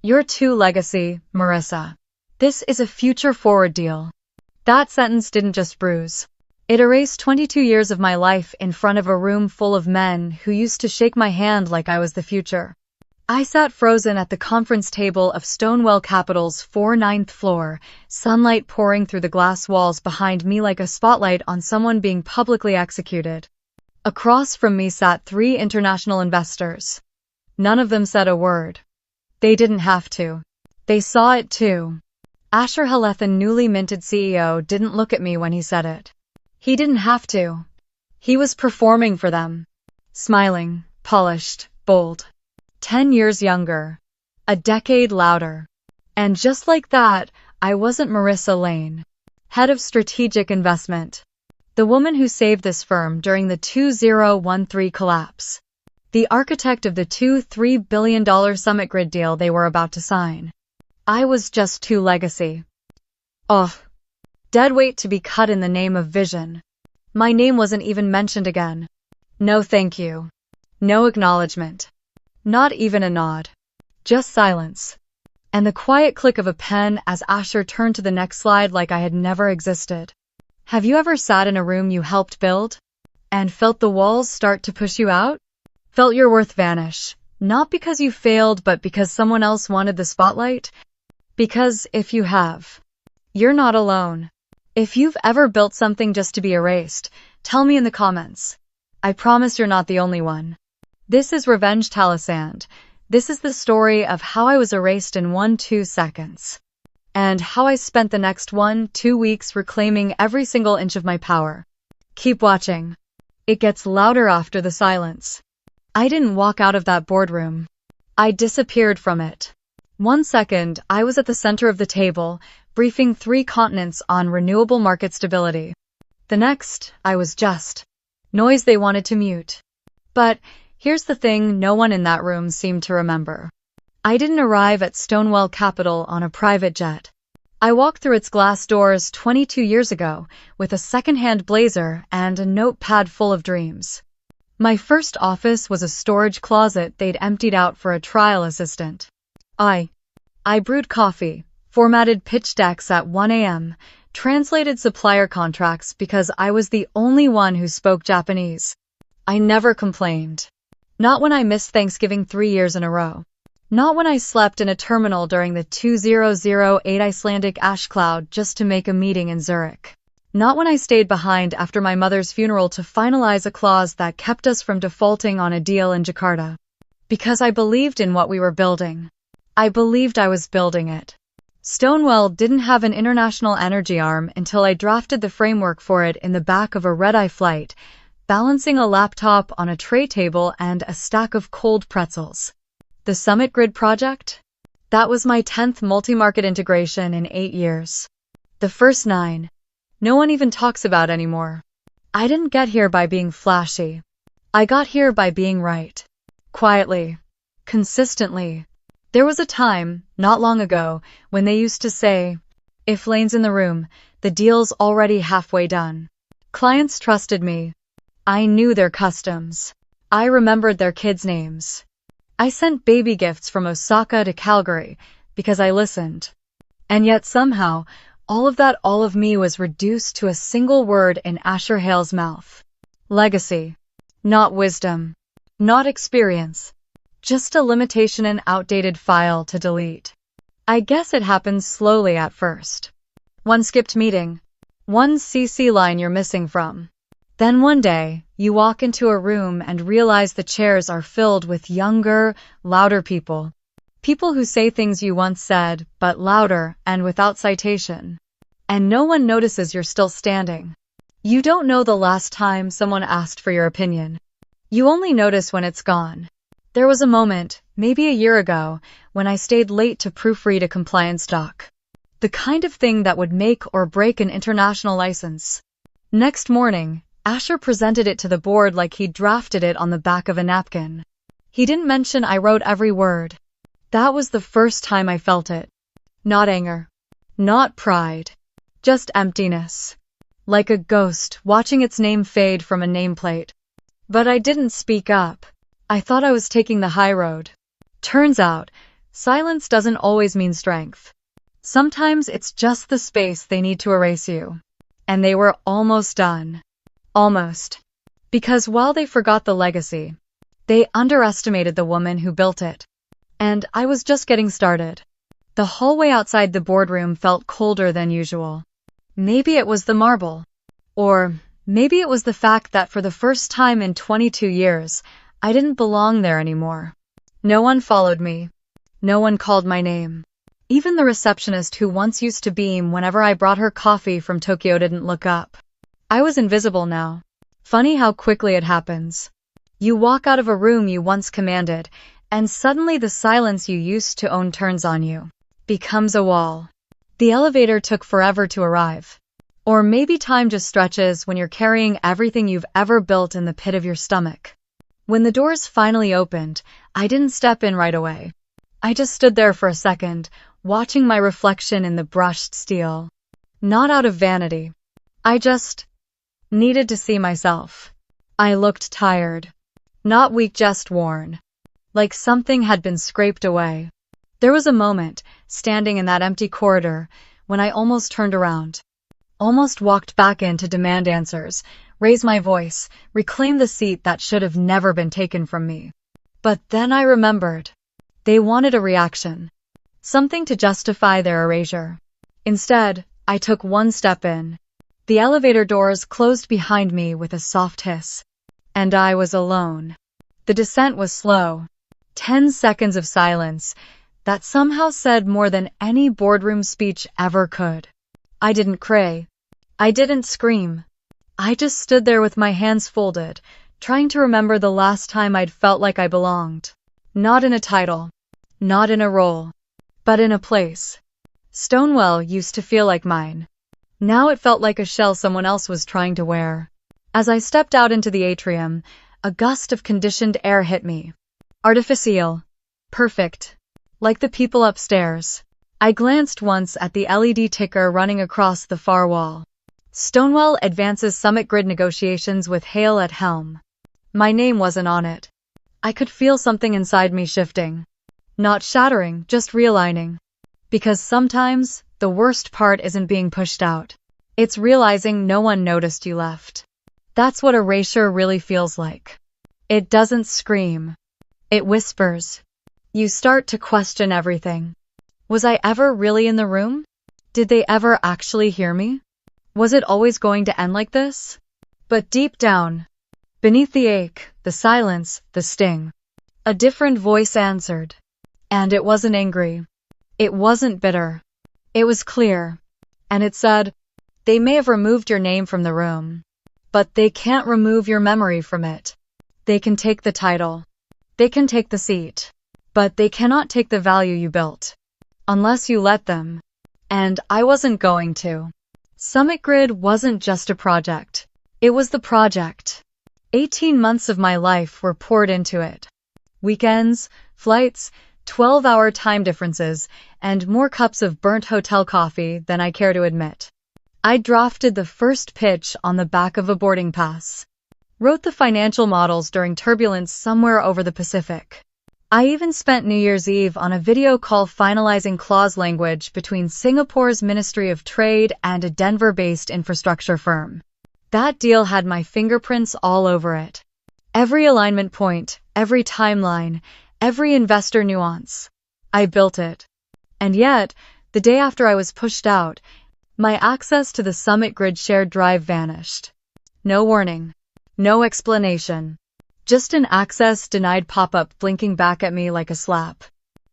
You're too legacy, Marissa. This is a future-forward deal. That sentence didn't just bruise. It erased 22 years of my life in front of a room full of men who used to shake my hand like I was the future. I sat frozen at the conference table of Stonewall Capital's 49th floor, sunlight pouring through the glass walls behind me like a spotlight on someone being publicly executed. Across from me sat 3 international investors. None of them said a word. They didn't have to. They saw it too. Asher Halethan, newly minted CEO, didn't look at me when he said it. He didn't have to. He was performing for them. Smiling, polished, bold. 10 years younger. A decade louder. And just like that, I wasn't Marissa Lane, head of strategic investment. The woman who saved this firm during the 2013 collapse. The architect of the $2-3 billion Summit Grid deal they were about to sign. I was just too legacy. Ugh. Dead weight to be cut in the name of vision. My name wasn't even mentioned again. No thank you. No acknowledgement. Not even a nod. Just silence. And the quiet click of a pen as Asher turned to the next slide like I had never existed. Have you ever sat in a room you helped build? And felt the walls start to push you out? Felt your worth vanish, not because you failed but because someone else wanted the spotlight? Because if you have, you're not alone. If you've ever built something just to be erased, tell me in the comments. I promise you're not the only one. This is Revenge Talisand. This is the story of how I was erased in 1-2 seconds. And how I spent the next 1-2 weeks reclaiming every single inch of my power. Keep watching. It gets louder after the silence. I didn't walk out of that boardroom. I disappeared from it. 1 second, I was at the center of the table, briefing 3 continents on renewable market stability. The next, I was just noise they wanted to mute. But here's the thing no one in that room seemed to remember. I didn't arrive at Stonewall Capital on a private jet. I walked through its glass doors 22 years ago with a second-hand blazer and a notepad full of dreams. My first office was a storage closet they'd emptied out for a trial assistant. I brewed coffee, formatted pitch decks at 1 a.m., translated supplier contracts because I was the only one who spoke Japanese. I never complained. Not when I missed Thanksgiving 3 years in a row. Not when I slept in a terminal during the 2008 Icelandic ash cloud just to make a meeting in Zurich. Not when I stayed behind after my mother's funeral to finalize a clause that kept us from defaulting on a deal in Jakarta. Because I believed in what we were building. I believed I was building it. Stonewall didn't have an international energy arm until I drafted the framework for it in the back of a red-eye flight, balancing a laptop on a tray table and a stack of cold pretzels. The Summit Grid project? That was my 10th multi-market integration in 8 years. The first 9. No one even talks about anymore. I didn't get here by being flashy. I got here by being right. Quietly. Consistently. There was a time, not long ago, when they used to say, if Lane's in the room, the deal's already halfway done. Clients trusted me. I knew their customs. I remembered their kids' names. I sent baby gifts from Osaka to Calgary because I listened. And yet somehow, all of me was reduced to a single word in Asher Hale's mouth. Legacy. Not wisdom. Not experience. Just a limitation and outdated file to delete. I guess it happened slowly at first. One skipped meeting. One CC line you're missing from. Then one day, you walk into a room and realize the chairs are filled with younger, louder people. People who say things you once said, but louder and without citation. And no one notices you're still standing. You don't know the last time someone asked for your opinion. You only notice when it's gone. There was a moment, maybe a year ago, when I stayed late to proofread a compliance doc. The kind of thing that would make or break an international license. Next morning, Asher presented it to the board like he'd drafted it on the back of a napkin. He didn't mention I wrote every word. That was the first time I felt it. Not anger. Not pride. Just emptiness. Like a ghost watching its name fade from a nameplate. But I didn't speak up. I thought I was taking the high road. Turns out, Silence doesn't always mean strength. Sometimes it's just the space they need to erase you. And they were almost done. Almost. Because while they forgot the legacy, they underestimated the woman who built it. And I was just getting started. The hallway outside the boardroom felt colder than usual. Maybe it was the marble. Or maybe it was the fact that for the first time in 22 years, I didn't belong there anymore. No one followed me. No one called my name. Even the receptionist who once used to beam whenever I brought her coffee from Tokyo didn't look up. I was invisible now. Funny how quickly it happens. You walk out of a room you once commanded, and suddenly the silence you used to own turns on you. Becomes a wall. The elevator took forever to arrive. Or maybe time just stretches when you're carrying everything you've ever built in the pit of your stomach. When the doors finally opened, I didn't step in right away. I just stood there for a second, watching my reflection in the brushed steel. Not out of vanity. I just needed to see myself. I looked tired. Not weak, just worn. Like something had been scraped away. There was a moment, standing in that empty corridor, when I almost turned around. Almost walked back in to demand answers, raise my voice, reclaim the seat that should have never been taken from me. But then I remembered. They wanted a reaction. Something to justify their erasure. Instead, I took one step in. The elevator doors closed behind me with a soft hiss. And I was alone. The descent was slow. 10 seconds of silence that somehow said more than any boardroom speech ever could. I didn't cry. I didn't scream. I just stood there with my hands folded, trying to remember the last time I'd felt like I belonged. Not in a title. Not in a role. But in a place. Stonewall used to feel like mine. Now it felt like a shell someone else was trying to wear. As I stepped out into the atrium, a gust of conditioned air hit me. Artificial. Perfect. Like the people upstairs. I glanced once at the LED ticker running across the far wall. Stonewall advances summit grid negotiations with Hale at helm. My name wasn't on it. I could feel something inside me shifting. Not shattering, just realigning. Because sometimes, the worst part isn't being pushed out. It's realizing no one noticed you left. That's what erasure really feels like. It doesn't scream. It whispers. You start to question everything. Was I ever really in the room? Did they ever actually hear me? Was it always going to end like this? But deep down, beneath the ache, the silence, the sting, a different voice answered. And it wasn't angry. It wasn't bitter. It was clear. And it said, they may have removed your name from the room, but they can't remove your memory from it. They can take the title. They can take the seat. But they cannot take the value you built. Unless you let them. And I wasn't going to. Summit Grid wasn't just a project. It was the project. 18 months of my life were poured into it. Weekends, flights, 12-hour time differences, and more cups of burnt hotel coffee than I care to admit. I drafted the first pitch on the back of a boarding pass. Wrote the financial models during turbulence somewhere over the Pacific. I even spent New Year's Eve on a video call finalizing clause language between Singapore's Ministry of Trade and a Denver-based infrastructure firm. That deal had my fingerprints all over it. Every alignment point, every timeline, every investor nuance. I built it. And yet, the day after I was pushed out, my access to the Summit Grid shared drive vanished. No warning. No explanation. Just an access denied pop-up blinking back at me like a slap.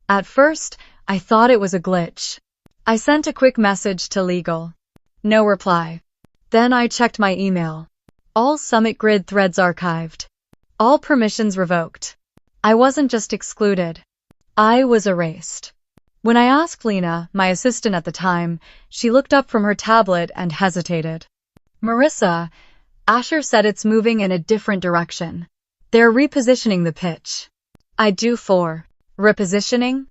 At first, I thought it was a glitch. I sent a quick message to legal. No reply. Then I checked my email. All Summit Grid threads archived. All permissions revoked. I wasn't just excluded. I was erased. When I asked Lena, my assistant at the time, she looked up from her tablet and hesitated. Marissa, Asher said it's moving in a different direction. They're repositioning the pitch. I do for repositioning?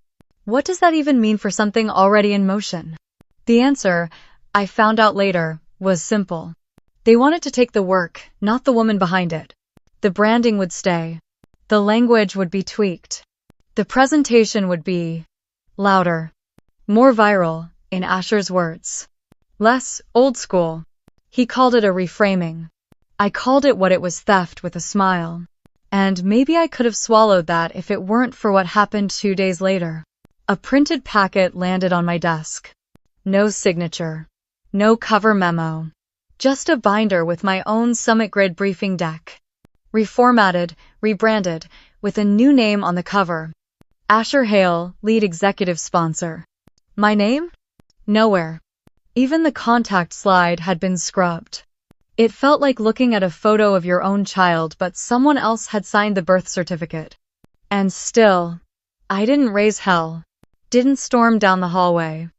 What does that even mean for something already in motion? The answer, I found out later, was simple. They wanted to take the work, not the woman behind it. The branding would stay. The language would be tweaked. The presentation would be Louder. More viral, in Asher's words. Less old school. He called it a reframing. I called it what it was, theft, with a smile. And maybe I could have swallowed that if it weren't for what happened 2 days later. A printed packet landed on my desk. No signature. No cover memo. Just a binder with my own Summit Grid briefing deck. Reformatted, rebranded, with a new name on the cover. Asher Hale, lead executive sponsor. My name? Nowhere. Even the contact slide had been scrubbed. It felt like looking at a photo of your own child, but someone else had signed the birth certificate. And still, I didn't raise hell. Didn't storm down the hallway.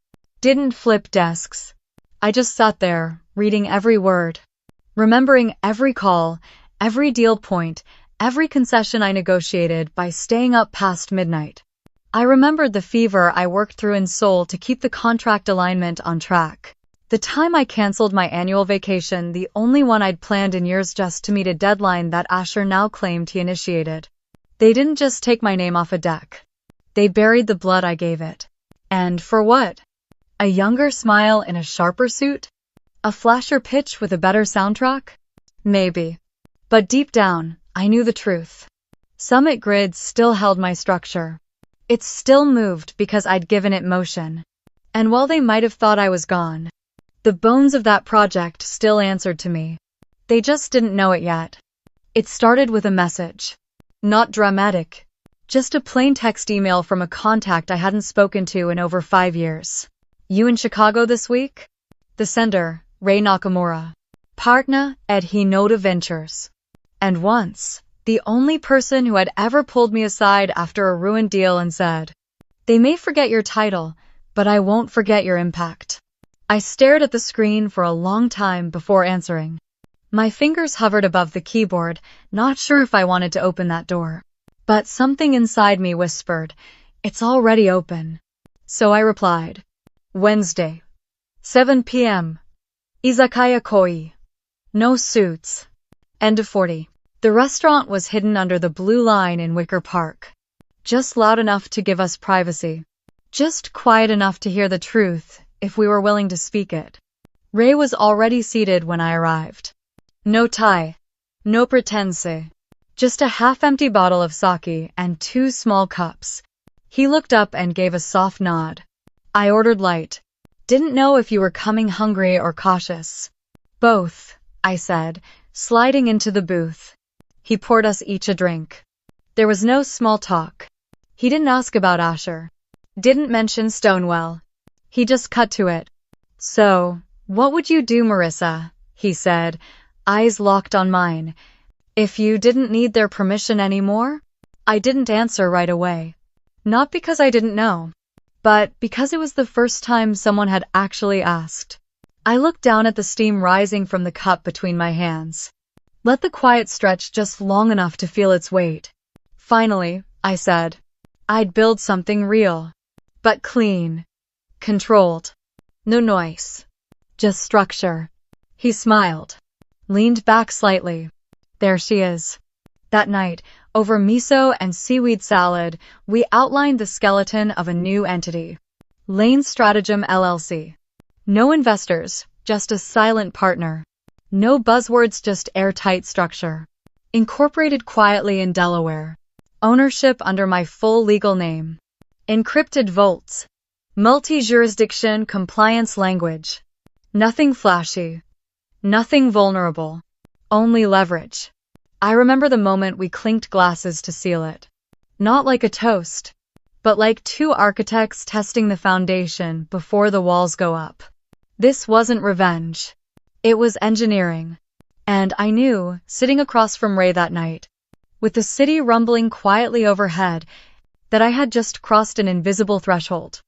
Didn't flip desks. I just sat there, reading every word. Remembering every call, every deal point, every concession I negotiated by staying up past midnight. I remembered the fever I worked through in Seoul to keep the contract alignment on track. The time I canceled my annual vacation, the only one I'd planned in years, just to meet a deadline that Asher now claimed he initiated. They didn't just take my name off a deck. They buried the blood I gave it. And for what? A younger smile in a sharper suit? A flasher pitch with a better soundtrack? Maybe. But deep down, I knew the truth. Summit Grid still held my structure. It still moved because I'd given it motion. And while they might have thought I was gone, the bones of that project still answered to me. They just didn't know it yet. It started with a message. Not dramatic. Just a plain text email from a contact I hadn't spoken to in over 5 years. You in Chicago this week? The sender, Ray Nakamura. Partner at Hinota Ventures. And once, the only person who had ever pulled me aside after a ruined deal and said, "They may forget your title, but I won't forget your impact." I stared at the screen for a long time before answering. My fingers hovered above the keyboard, not sure if I wanted to open that door. But something inside me whispered, "It's already open." So I replied, "Wednesday, 7 p.m. Izakaya Koi. No suits." End of 40. The restaurant was hidden under the blue line in Wicker Park. Just loud enough to give us privacy. Just quiet enough to hear the truth, if we were willing to speak it. Ray was already seated when I arrived. No tie. No pretense. Just a half-empty bottle of sake and 2 small cups. He looked up and gave a soft nod. I ordered light. Didn't know if you were coming hungry or cautious. Both, I said, sliding into the booth. He poured us each a drink. There was no small talk. He didn't ask about Asher. Didn't mention Stonewell. He just cut to it. "So, what would you do, Marissa?" he said, eyes locked on mine. "If you didn't need their permission anymore?" I didn't answer right away. Not because I didn't know, but because it was the first time someone had actually asked. I looked down at the steam rising from the cup between my hands. Let the quiet stretch just long enough to feel its weight. Finally, I said, "I'd build something real. But clean. Controlled. No noise. Just structure." He smiled. Leaned back slightly. There she is. That night, over miso and seaweed salad, we outlined the skeleton of a new entity. Lane Stratagem LLC. No investors, just a silent partner. No buzzwords, just airtight structure. Incorporated quietly in Delaware. Ownership under my full legal name. Encrypted vaults. Multi-jurisdiction compliance language. Nothing flashy. Nothing vulnerable. Only leverage. I remember the moment we clinked glasses to seal it. Not like a toast, but like 2 architects testing the foundation before the walls go up. This wasn't revenge. It was engineering. And I knew, sitting across from Ray that night, with the city rumbling quietly overhead, that I had just crossed an invisible threshold.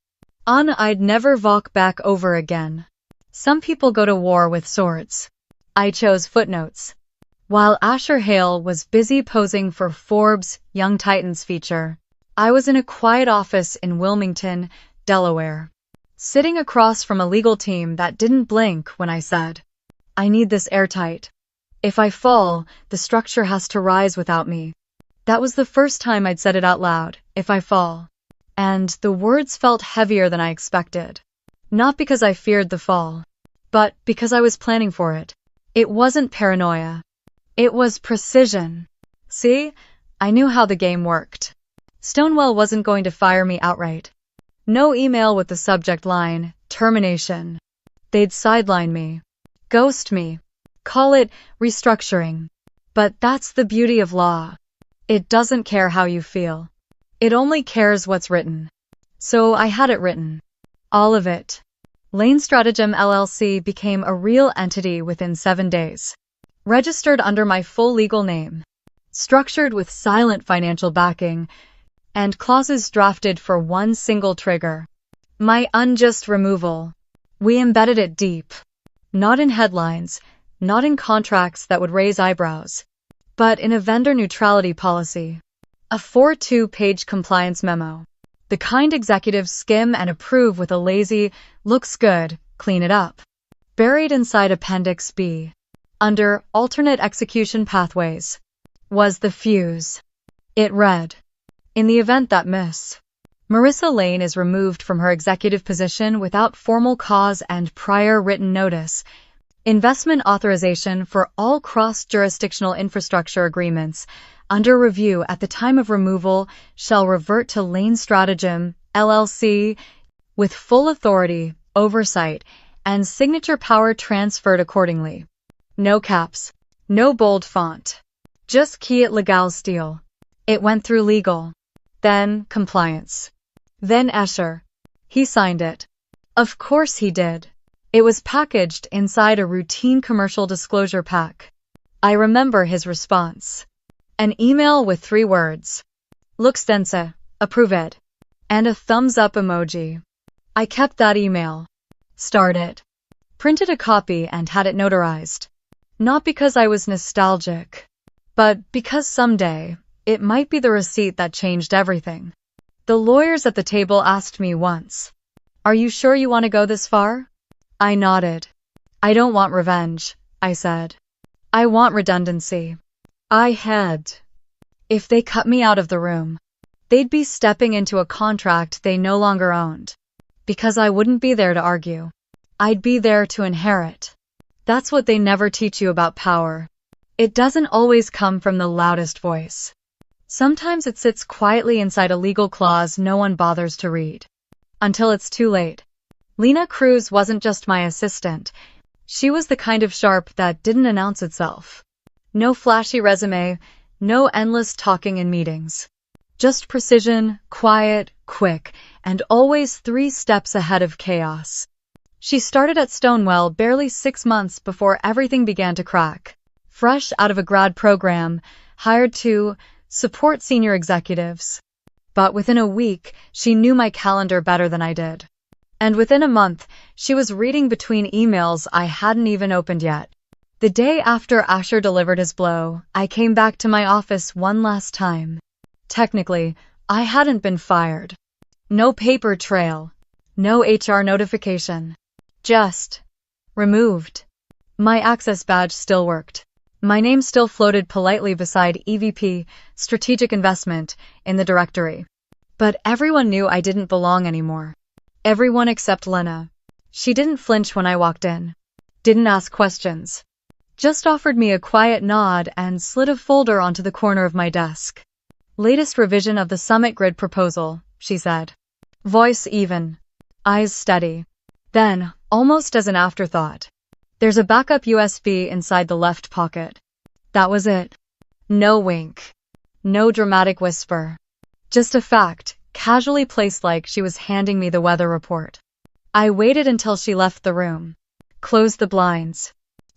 On I'd never walk back over again. Some people go to war with swords. I chose footnotes. While Asher Hale was busy posing for Forbes' Young Titans feature, I was in a quiet office in Wilmington, Delaware, sitting across from a legal team that didn't blink when I said, "I need this airtight. If I fall, the structure has to rise without me." That was the first time I'd said it out loud, "if I fall." and the words felt heavier than I expected. Not because I feared the fall, but because I was planning for it. It wasn't paranoia. It was precision. See, I knew how the game worked. Stonewall wasn't going to fire me outright. No email with the subject line, termination. They'd sideline me, ghost me, call it restructuring. But that's the beauty of law. It doesn't care how you feel. It only cares what's written. So I had it written. All of it. Lane Stratagem LLC became a real entity within 7 days. Registered under my full legal name. Structured with silent financial backing, and clauses drafted for one single trigger. My unjust removal. We embedded it deep. Not in headlines, not in contracts that would raise eyebrows, but in a vendor neutrality policy. A 4-2-page compliance memo. The kind executives skim and approve with a lazy, looks good, clean it up. Buried inside Appendix B, under alternate execution pathways, was the fuse. It read, in the event that Miss Marissa Lane is removed from her executive position without formal cause and prior written notice, investment authorization for all cross-jurisdictional infrastructure agreements under review at the time of removal shall revert to Lane Stratagem, LLC, with full authority, oversight, and signature power transferred accordingly. No caps, no bold font. Just key it legal steel. It went through legal. Then compliance. Then Escher. He signed it. Of course he did. It was packaged inside a routine commercial disclosure pack. I remember his response. An email with 3 words. Looks dense, approve it. And a thumbs up emoji. I kept that email. Started. Printed a copy and had it notarized. Not because I was nostalgic, but because someday, it might be the receipt that changed everything. The lawyers at the table asked me once, "Are you sure you want to go this far?" I nodded. "I don't want revenge," I said. "I want redundancy." I had. If they cut me out of the room, they'd be stepping into a contract they no longer owned. Because I wouldn't be there to argue. I'd be there to inherit. That's what they never teach you about power. It doesn't always come from the loudest voice. Sometimes it sits quietly inside a legal clause no one bothers to read. Until it's too late. Lena Cruz wasn't just my assistant. She was the kind of sharp that didn't announce itself. No flashy resume, no endless talking in meetings. Just precision, quiet, quick, and always 3 steps ahead of chaos. She started at Stonewall barely 6 months before everything began to crack. Fresh out of a grad program, hired to support senior executives. But within a week, she knew my calendar better than I did. And within a month, she was reading between emails I hadn't even opened yet. The day after Asher delivered his blow, I came back to my office one last time. Technically, I hadn't been fired. No paper trail. No HR notification. Just removed. My access badge still worked. My name still floated politely beside EVP, Strategic Investment, in the directory. But everyone knew I didn't belong anymore. Everyone except Lena. She didn't flinch when I walked in. Didn't ask questions. Just offered me a quiet nod and slid a folder onto the corner of my desk. Latest revision of the Summit Grid proposal, she said. Voice even. Eyes steady. Then, almost as an afterthought, there's a backup USB inside the left pocket. That was it. No wink. No dramatic whisper. Just a fact, casually placed like she was handing me the weather report. I waited until she left the room. Closed the blinds.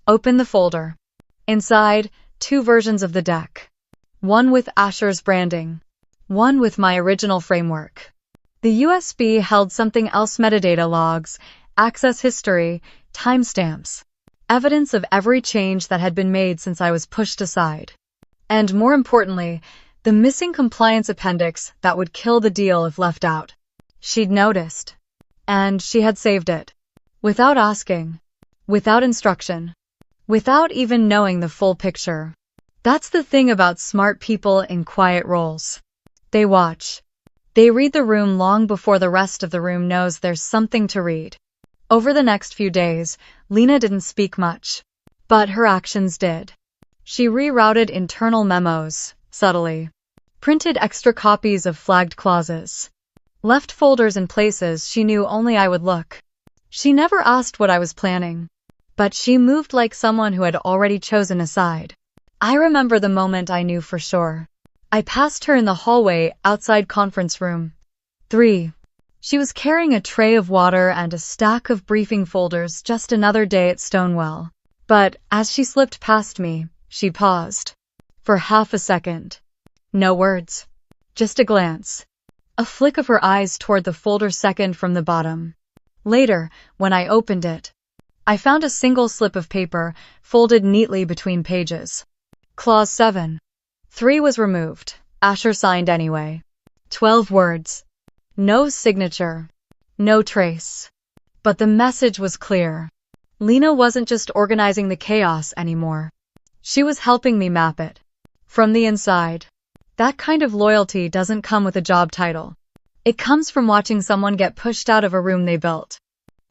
Opened the folder. Inside, 2 versions of the deck. One with Asher's branding. One with my original framework. The USB held something else: metadata logs, access history, timestamps. Evidence of every change that had been made since I was pushed aside. And more importantly, the missing compliance appendix that would kill the deal if left out. She'd noticed. And she had saved it. Without asking. Without instruction. Without even knowing the full picture. That's the thing about smart people in quiet roles. They watch. They read the room long before the rest of the room knows there's something to read. Over the next few days, Lena didn't speak much, but her actions did. She rerouted internal memos, subtly, printed extra copies of flagged clauses, left folders in places she knew only I would look. She never asked what I was planning, but she moved like someone who had already chosen a side. I remember the moment I knew for sure. I passed her in the hallway outside conference room 3. She was carrying a tray of water and a stack of briefing folders, just another day at Stonewall. But as she slipped past me, she paused. For half a second. No words. Just a glance. A flick of her eyes toward the folder second from the bottom. Later, when I opened it, I found a single slip of paper, folded neatly between pages. Clause 7. 3 was removed. Asher signed anyway. 12 words. No signature. No trace. But the message was clear. Lena wasn't just organizing the chaos anymore. She was helping me map it. From the inside. That kind of loyalty doesn't come with a job title. It comes from watching someone get pushed out of a room they built.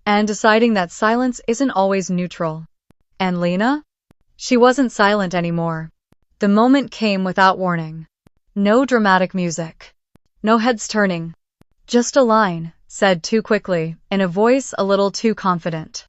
And deciding that silence isn't always neutral. And Lena? She wasn't silent anymore. The moment came without warning. No dramatic music. No heads turning. Just a line, said too quickly, in a voice a little too confident.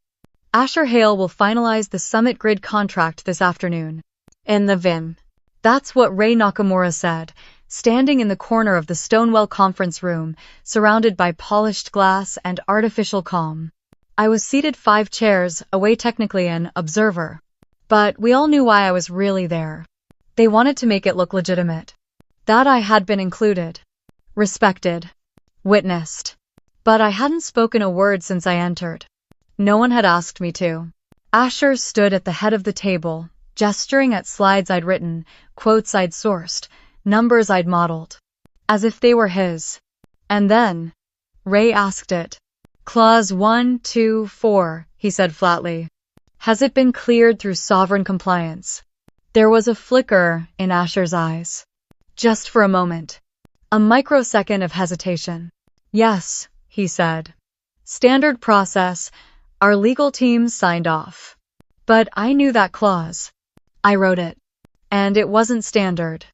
Asher Hale will finalize the Summit Grid contract this afternoon. In the VIM. That's what Ray Nakamura said, standing in the corner of the Stonewall conference room, surrounded by polished glass and artificial calm. I was seated 5 chairs away, technically an observer. But we all knew why I was really there. They wanted to make it look legitimate. That I had been included. Respected. Witnessed. But I hadn't spoken a word since I entered. No one had asked me to. Asher stood at the head of the table, gesturing at slides I'd written, quotes I'd sourced, numbers I'd modeled. As if they were his. And then, Ray asked it. Clause 1, 2, 4, he said flatly. Has it been cleared through sovereign compliance? There was a flicker in Asher's eyes. Just for a moment. A microsecond of hesitation. Yes, he said. Standard process. Our legal team signed off. But I knew that clause. I wrote it. And it wasn't standard.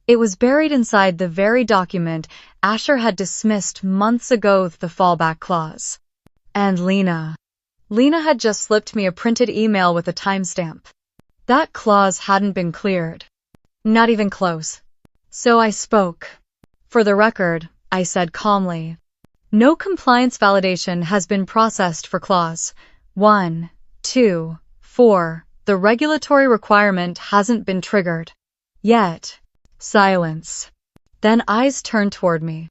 It was buried inside the very document Asher had dismissed months ago, the fallback clause. And Lena had just slipped me a printed email with a timestamp. That clause hadn't been cleared. Not even close. So I spoke. For the record, I said calmly. No compliance validation has been processed for clause 1, 2, 4. The regulatory requirement hasn't been triggered. Yet. Silence. Then eyes turned toward me.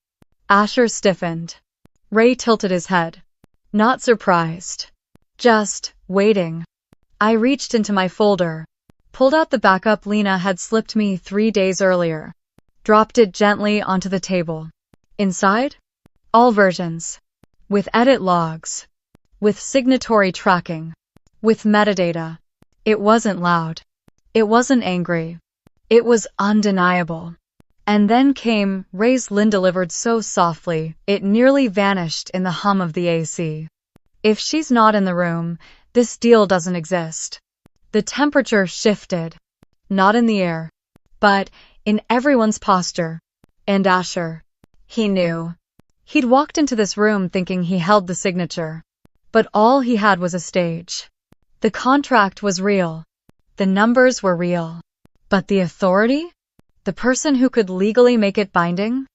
Asher stiffened. Ray tilted his head. Not surprised. Just waiting. I reached into my folder, pulled out the backup Lena had slipped me 3 days earlier, dropped it gently onto the table. Inside? All versions. With edit logs. With signatory tracking. With metadata. It wasn't loud. It wasn't angry. It was undeniable. And then came Ray's Lynn, delivered so softly, it nearly vanished in the hum of the AC. If she's not in the room, this deal doesn't exist. The temperature shifted. Not in the air, but in everyone's posture. And Asher. He knew. He'd walked into this room thinking he held the signature. But all he had was a stage. The contract was real. The numbers were real. But the authority? The person who could legally make it binding?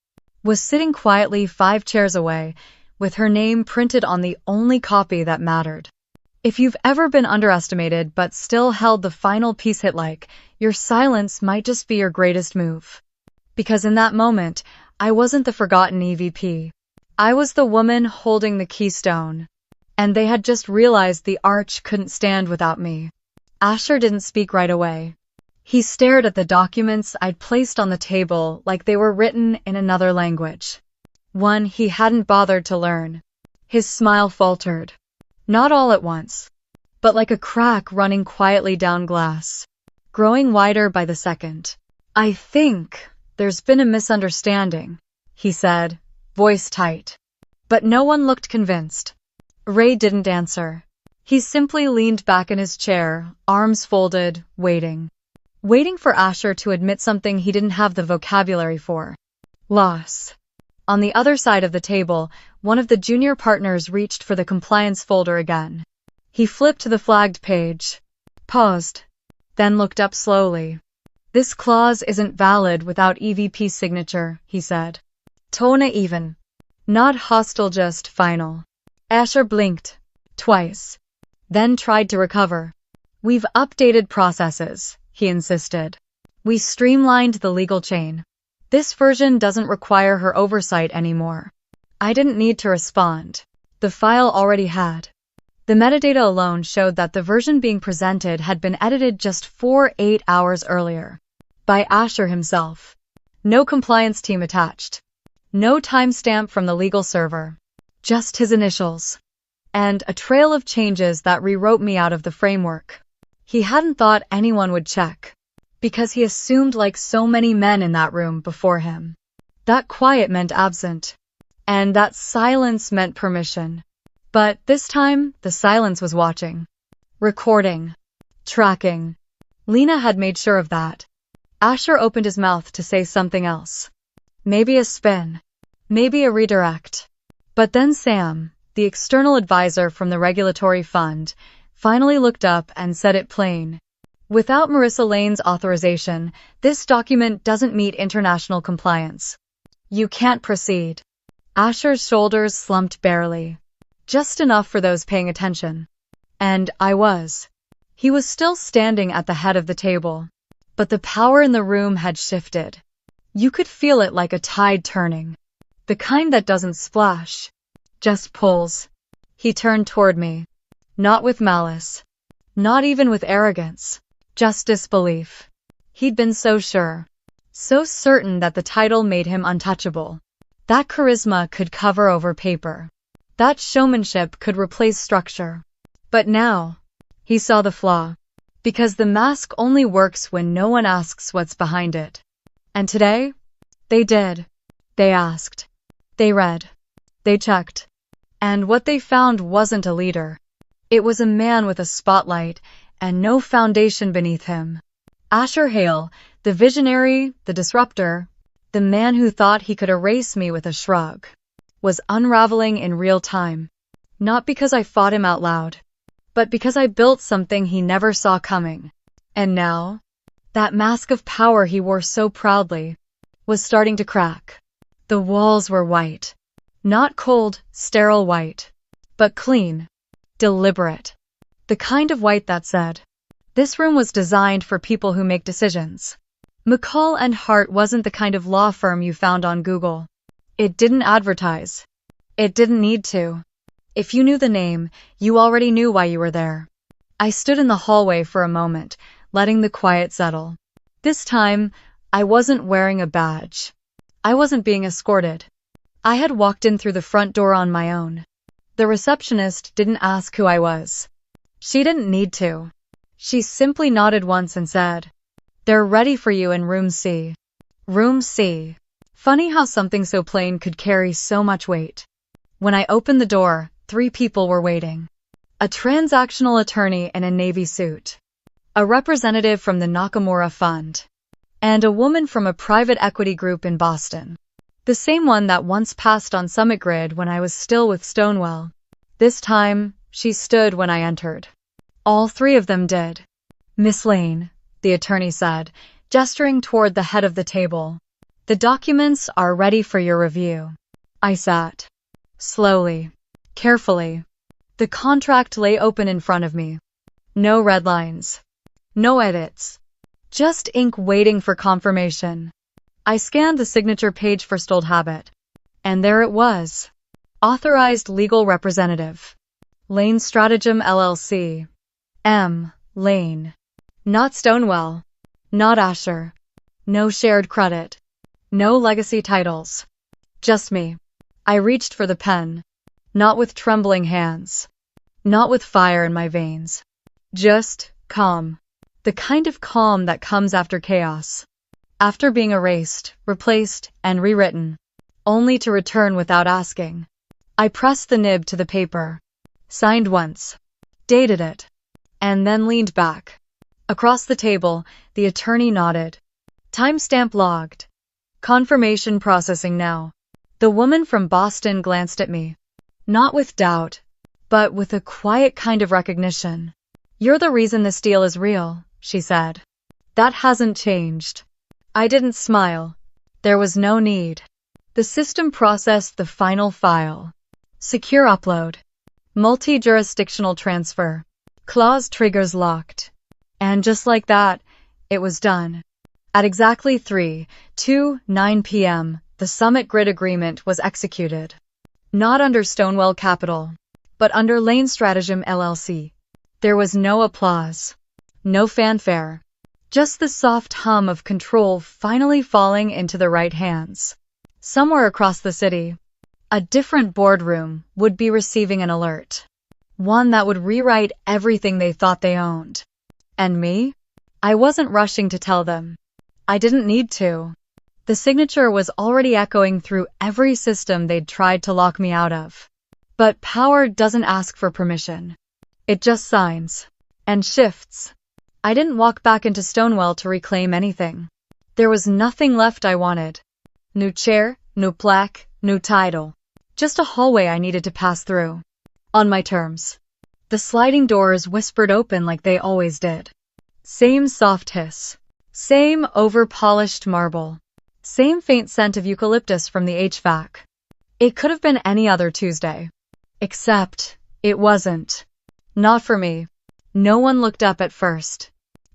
Was sitting quietly 5 chairs away, with her name printed on the only copy that mattered. If you've ever been underestimated but still held the final piece hit, like, your silence might just be your greatest move. Because in that moment, I wasn't the forgotten EVP. I was the woman holding the keystone. And they had just realized the arch couldn't stand without me. Asher didn't speak right away. He stared at the documents I'd placed on the table like they were written in another language. One he hadn't bothered to learn. His smile faltered. Not all at once, but like a crack running quietly down glass, growing wider by the second. I think there's been a misunderstanding, he said, voice tight. But no one looked convinced. Ray didn't answer. He simply leaned back in his chair, arms folded, waiting. Waiting for Asher to admit something he didn't have the vocabulary for. Loss. On the other side of the table, one of the junior partners reached for the compliance folder again. He flipped to the flagged page, paused, then looked up slowly. This clause isn't valid without EVP signature, he said. Tone even. Not hostile, just final. Asher blinked. Twice. Then tried to recover. We've updated processes, he insisted. We streamlined the legal chain. This version doesn't require her oversight anymore. I didn't need to respond. The file already had. The metadata alone showed that the version being presented had been edited just 8 hours earlier. By Asher himself. No compliance team attached. No timestamp from the legal server. Just his initials. And a trail of changes that rewrote me out of the framework. He hadn't thought anyone would check. Because he assumed, like so many men in that room before him, that quiet meant absent. And that silence meant permission. But this time, the silence was watching. Recording. Tracking. Lena had made sure of that. Asher opened his mouth to say something else. Maybe a spin. Maybe a redirect. But then Sam, the external advisor from the regulatory fund, finally looked up and said it plain. Without Marissa Lane's authorization, this document doesn't meet international compliance. You can't proceed. Asher's shoulders slumped barely. Just enough for those paying attention. And I was. He was still standing at the head of the table. But the power in the room had shifted. You could feel it like a tide turning. The kind that doesn't splash. Just pulls. He turned toward me. Not with malice. Not even with arrogance. Just disbelief. He'd been so sure. So certain that the title made him untouchable. That charisma could cover over paper. That showmanship could replace structure. But now, he saw the flaw. Because the mask only works when no one asks what's behind it. And today, they did. They asked. They read. They checked. And what they found wasn't a leader. It was a man with a spotlight and no foundation beneath him. Asher Hale, the visionary, the disruptor, the man who thought he could erase me with a shrug, was unraveling in real time. Not because I fought him out loud, but because I built something he never saw coming. And now, that mask of power he wore so proudly was starting to crack. The walls were white. Not cold, sterile white, but clean, deliberate. The kind of white that said, this room was designed for people who make decisions. McCall and Hart wasn't the kind of law firm you found on Google. It didn't advertise. It didn't need to. If you knew the name, you already knew why you were there. I stood in the hallway for a moment, letting the quiet settle. This time, I wasn't wearing a badge. I wasn't being escorted. I had walked in through the front door on my own. The receptionist didn't ask who I was. She didn't need to. She simply nodded once and said, "They're ready for you in room C." Room C. Funny how something so plain could carry so much weight. When I opened the door, 3 people were waiting. A transactional attorney in a navy suit. A representative from the Nakamura Fund. And a woman from a private equity group in Boston. The same one that once passed on Summit Grid when I was still with Stonewell. This time, she stood when I entered. All 3 of them did. "Miss Lane," the attorney said, gesturing toward the head of the table. "The documents are ready for your review." I sat. Slowly. Carefully. The contract lay open in front of me. No red lines. No edits. Just ink waiting for confirmation. I scanned the signature page for Stold Habit. And there it was. Authorized legal representative. Lane Stratagem LLC. M. Lane. Not Stonewell. Not Asher. No shared credit. No legacy titles. Just me. I reached for the pen. Not with trembling hands. Not with fire in my veins. Just calm. The kind of calm that comes after chaos. After being erased, replaced, and rewritten. only to return without asking. I pressed the nib to the paper, signed once, dated it, and then leaned back. Across the table, the attorney nodded. Timestamp logged. Confirmation processing now. The woman from Boston glanced at me, not with doubt, but with a quiet kind of recognition. You're the reason this deal is real, she said. That hasn't changed. I didn't smile. There was no need. The system processed the final file. Secure upload. Multi-jurisdictional transfer. Clause triggers locked. And just like that, it was done. At exactly 3:29 p.m., the Summit Grid Agreement was executed. Not under Stonewell Capital, but under Lane Stratagem LLC. There was no applause, no fanfare, just the soft hum of control finally falling into the right hands. Somewhere across the city, a different boardroom would be receiving an alert. One that would rewrite everything they thought they owned. And me? I wasn't rushing to tell them. I didn't need to. The signature was already echoing through every system they'd tried to lock me out of. But power doesn't ask for permission. It just signs. And shifts. I didn't walk back into Stonewell to reclaim anything. There was nothing left I wanted. New chair, new plaque, new title. Just a hallway I needed to pass through. On my terms. The sliding doors whispered open like they always did. Same soft hiss. Same over-polished marble. Same faint scent of eucalyptus from the HVAC. It could have been any other Tuesday. Except, it wasn't. Not for me. No one looked up at first.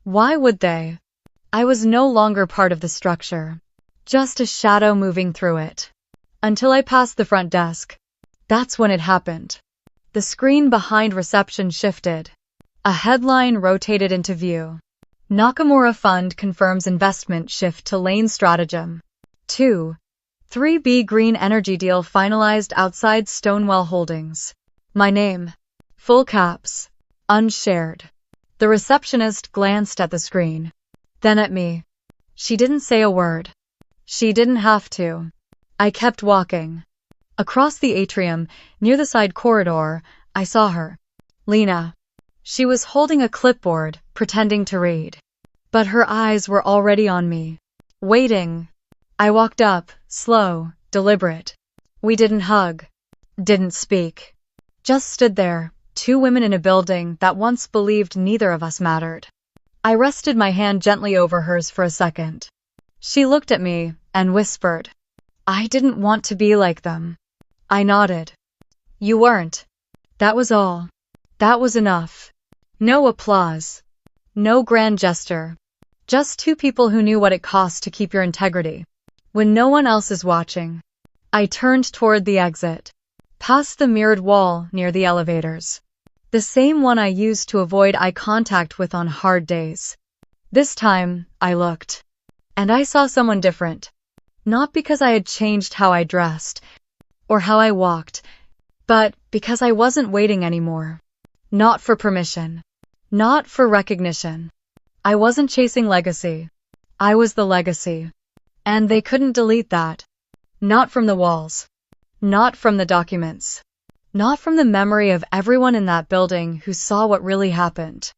Why would they? I was no longer part of the structure. Just a shadow moving through it. Until I passed the front desk. That's when it happened. The screen behind reception shifted. A headline rotated into view. Nakamura Fund confirms investment shift to Lane Stratagem. 2. 3B Green Energy deal finalized outside Stonewell Holdings. My name. Full caps. Unshared. The receptionist glanced at the screen. Then at me. She didn't say a word. She didn't have to. I kept walking. Across the atrium, near the side corridor, I saw her. Lena. She was holding a clipboard, pretending to read. But her eyes were already on me. Waiting. I walked up, slow, deliberate. We didn't hug. Didn't speak. Just stood there, two women in a building that once believed neither of us mattered. I rested my hand gently over hers for a second. She looked at me and whispered. I didn't want to be like them. I nodded. You weren't. That was all. That was enough. No applause. No grand gesture. Just two people who knew what it cost to keep your integrity. When no one else is watching. I turned toward the exit. Past the mirrored wall near the elevators. The same one I used to avoid eye contact with on hard days. This time, I looked. And I saw someone different. Not because I had changed how I dressed, or how I walked, but because I wasn't waiting anymore. Not for permission. Not for recognition. I wasn't chasing legacy. I was the legacy. And they couldn't delete that. Not from the walls. Not from the documents. Not from the memory of everyone in that building who saw what really happened.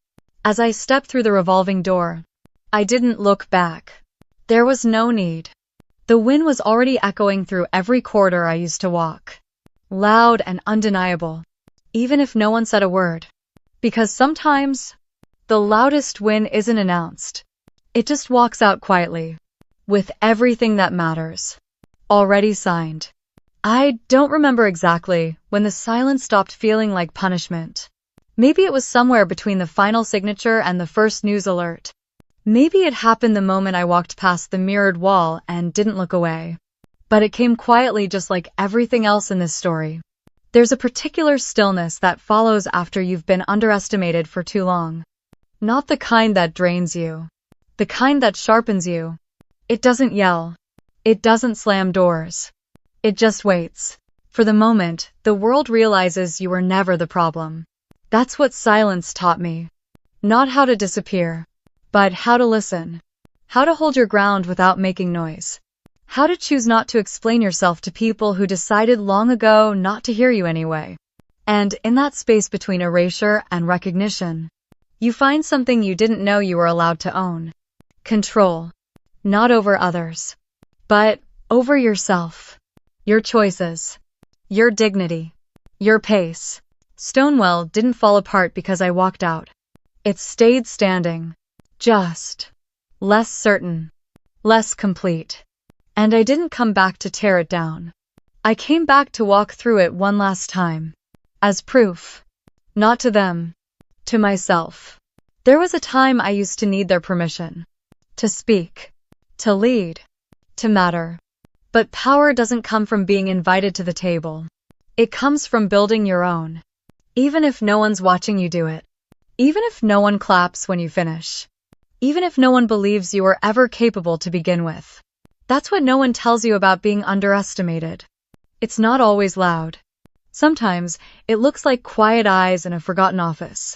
As I stepped through the revolving door, I didn't look back. There was no need. The wind was already echoing through every corridor I used to walk. Loud and undeniable. Even if no one said a word. Because sometimes, the loudest win isn't announced. It just walks out quietly. With everything that matters. Already signed. I don't remember exactly when the silence stopped feeling like punishment. Maybe it was somewhere between the final signature and the first news alert. Maybe it happened the moment I walked past the mirrored wall and didn't look away. But it came quietly just like everything else in this story. There's a particular stillness that follows after you've been underestimated for too long. Not the kind that drains you. The kind that sharpens you. It doesn't yell. It doesn't slam doors. It just waits. For the moment, the world realizes you were never the problem. That's what silence taught me. Not how to disappear, but how to listen. How to hold your ground without making noise. How to choose not to explain yourself to people who decided long ago not to hear you anyway. And in that space between erasure and recognition, you find something you didn't know you were allowed to own. Control. Not over others, but over yourself. Your choices. Your dignity. Your pace. Stonewall didn't fall apart because I walked out. It stayed standing. Just less certain. Less complete. And I didn't come back to tear it down. I came back to walk through it one last time. As proof. Not to them. To myself. There was a time I used to need their permission. To speak. To lead. To matter. But power doesn't come from being invited to the table. It comes from building your own. Even if no one's watching you do it. Even if no one claps when you finish. Even if no one believes you were ever capable to begin with. That's what no one tells you about being underestimated. It's not always loud. Sometimes, it looks like quiet eyes in a forgotten office.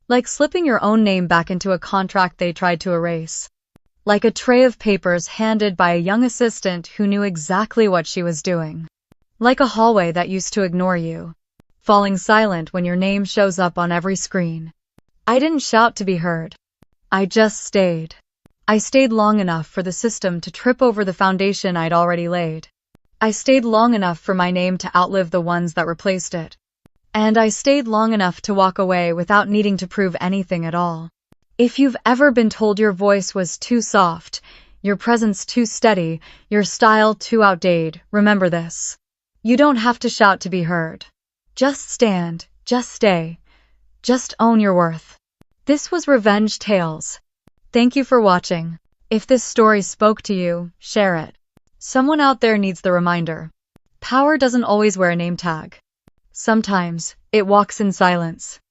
Like slipping your own name back into a contract they tried to erase. Like a tray of papers handed by a young assistant who knew exactly what she was doing. Like a hallway that used to ignore you. Falling silent when your name shows up on every screen. I didn't shout to be heard. I just stayed. I stayed long enough for the system to trip over the foundation I'd already laid. I stayed long enough for my name to outlive the ones that replaced it. And I stayed long enough to walk away without needing to prove anything at all. If you've ever been told your voice was too soft, your presence too steady, your style too outdated, remember this. You don't have to shout to be heard. Just stand, just stay, just own your worth. This was Revenge Tales. Thank you for watching. If this story spoke to you, share it. Someone out there needs the reminder. Power doesn't always wear a name tag. Sometimes, it walks in silence.